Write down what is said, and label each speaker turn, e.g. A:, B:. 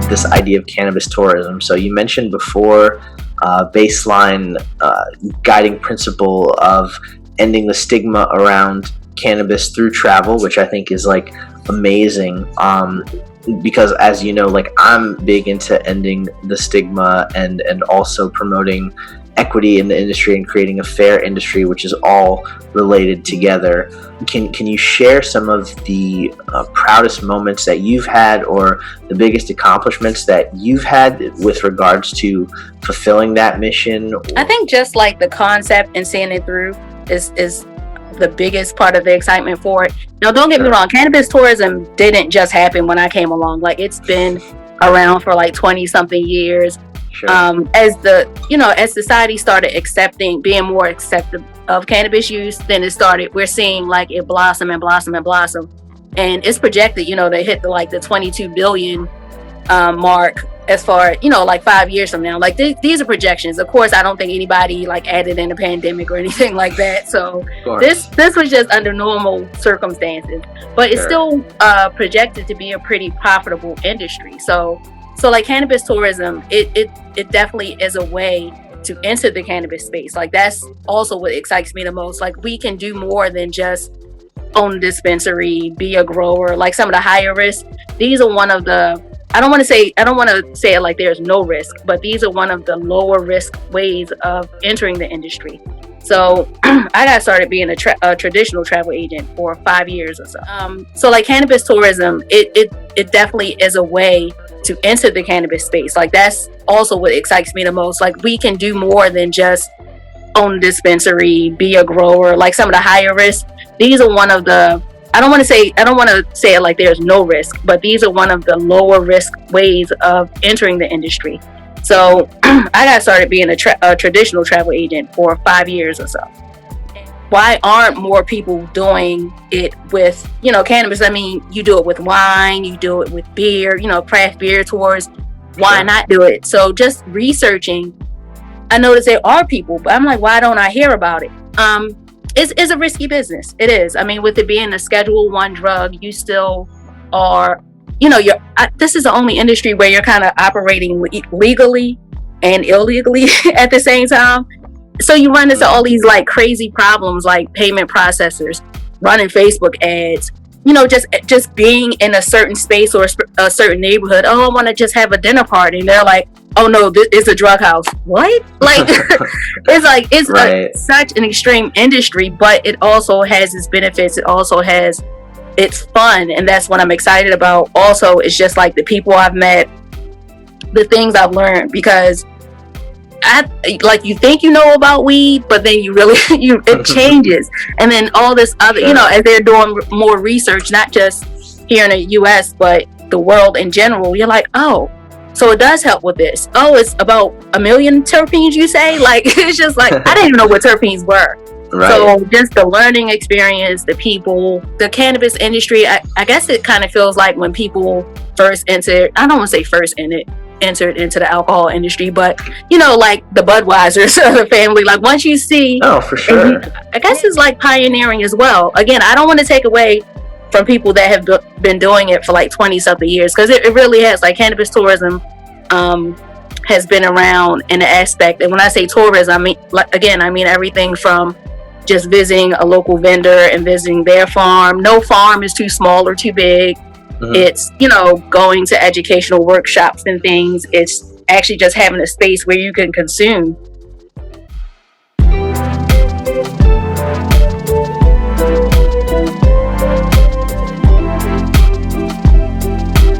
A: this idea of cannabis tourism. So you mentioned before baseline guiding principle of ending the stigma around cannabis through travel, which I think is like amazing. Because as you know, like I'm big into ending the stigma and also promoting equity in the industry and creating a fair industry, which is all related together. Can you share some of the proudest moments that you've had, or the biggest accomplishments that you've had with regards to fulfilling that mission?
B: I think just like the concept and seeing it through is the biggest part of the excitement for it. Now, don't get me wrong, cannabis tourism didn't just happen when I came along. Like, it's been around for like 20 something years.
A: Sure.
B: As society started being more accepting of cannabis use, then we're seeing like it blossom and blossom and blossom. And it's projected, to hit the 22 billion mark as far, like 5 years from now. Like these are projections. Of course, I don't think anybody like added in a pandemic or anything like that. So this was just under normal circumstances, but it's still projected to be a pretty profitable industry. So like cannabis tourism, it definitely is a way to enter the cannabis space. Like that's also what excites me the most. Like we can do more than just own a dispensary, be a grower. Like some of the higher risk, these are one of the, I don't want to say it like there's no risk, but these are one of the lower risk ways of entering the industry. So I got started being a traditional travel agent for 5 years or so. So like cannabis tourism, it definitely is a way to enter the cannabis space. Like that's also what excites me the most. Like we can do more than just own a dispensary, be a grower. Like some of the higher risk, these are one of the, I don't want to say it like there's no risk, but these are one of the lower risk ways of entering the industry. So I got started being a traditional travel agent for 5 years or so. Why aren't more people doing it with, cannabis? I mean, you do it with wine, you do it with beer, craft beer tours. Why not do it? So just researching, I noticed there are people, but I'm like, why don't I hear about it? It's a risky business. It is. I mean, with it being a Schedule I drug, you still are, this is the only industry where you're kind of operating legally and illegally at the same time. So you run into all these like crazy problems, like payment processors, running Facebook ads, just being in a certain space or a certain neighborhood. Oh, I want to just have a dinner party. And they're like, oh no, it's a drug house. What? Like, it's such an extreme industry, but it also has its benefits. It also has its fun. And that's what I'm excited about. Also, it's just like the people I've met, the things I've learned, because you think you know about weed, but then it changes. And then all this other, as they're doing more research, not just here in the US, but the world in general, you're like, oh, so it does help with this. Oh, it's about 1 million terpenes, you say? Like, it's just like, I didn't even know what terpenes were. Right. So just the learning experience, the people, the cannabis industry, I guess it kind of feels like when people first entered, I don't want to say first entered into the alcohol industry, but like the Budweisers of the family, like once you see,
A: oh, for sure,
B: I guess it's like pioneering as well. Again, I don't want to take away from people that have been doing it for like 20 something years, because it really has. Like cannabis tourism has been around in the aspect, and when I say tourism, I mean everything from just visiting a local vendor and visiting their farm. No farm is too small or too big. Mm-hmm. It's, going to educational workshops and things. It's actually just having a space where you can consume